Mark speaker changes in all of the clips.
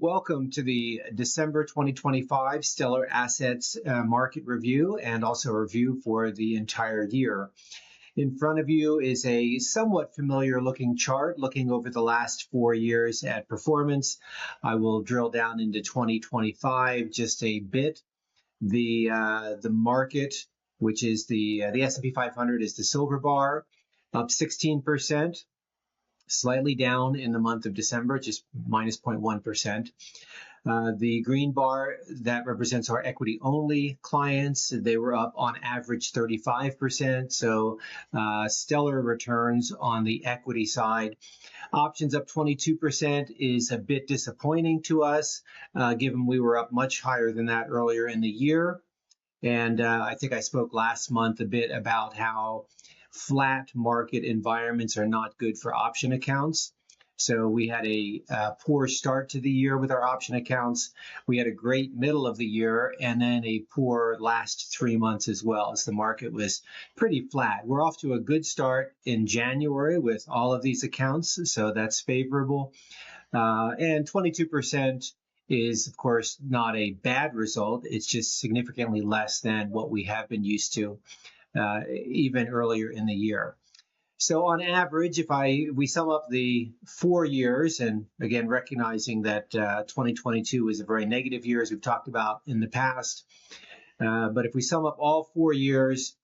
Speaker 1: Welcome to the December 2025 Stellar Assets Market Review and also a review for the entire year. In front of you is a somewhat familiar looking chart looking over the last 4 years at performance. I will drill down into 2025 just a bit. The market, which is the S&P 500, is the silver bar, up 16%. Slightly down in the month of December, just minus 0.1%. The green bar, that represents our equity-only clients. They were up on average 35%, so stellar returns on the equity side. Options up 22% is a bit disappointing to us, given we were up much higher than that earlier in the year. And I think I spoke last month a bit about how flat market environments are not good for option accounts. So we had a poor start to the year with our option accounts. We had a great middle of the year and then a poor last 3 months as well, as the market was pretty flat. We're off to a good start in January with all of these accounts, so that's favorable. And 22% is, of course, not a bad result. It's just significantly less than what we have been used to even earlier in the year. So on average, if we sum up the 4 years, and again, recognizing that 2022 was a very negative year, as we've talked about in the past, but if we sum up all 4 years,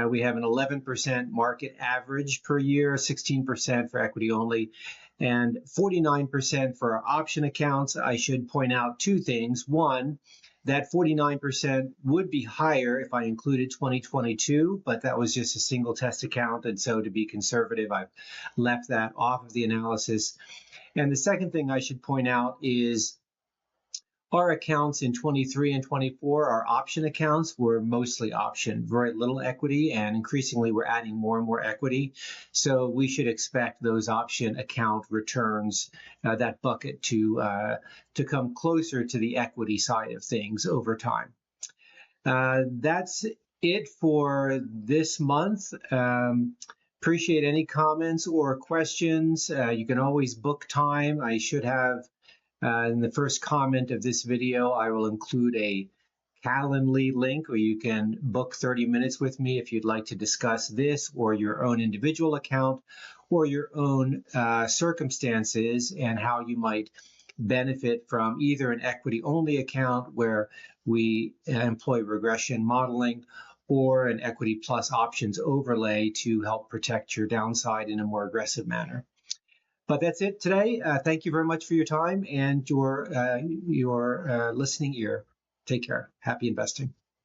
Speaker 1: we have an 11% market average per year, 16% for equity only, and 49% for our option accounts. I should point out two things. One, that 49% would be higher if I included 2022, but that was just a single test account, and so to be conservative, I've left that off of the analysis. And the second thing I should point out is our accounts in 23 and 24, our option accounts, were mostly option, very little equity, and increasingly we're adding more and more equity. So we should expect those option account returns, that bucket, to come closer to the equity side of things over time. That's it for this month. Appreciate any comments or questions. You can always book time. I should have in the first comment of this video, I will include a Calendly link where you can book 30 minutes with me if you'd like to discuss this or your own individual account or your own circumstances and how you might benefit from either an equity-only account where we employ regression modeling or an equity plus options overlay to help protect your downside in a more aggressive manner. But that's it today. Thank you very much for your time and your listening ear. Take care. Happy investing.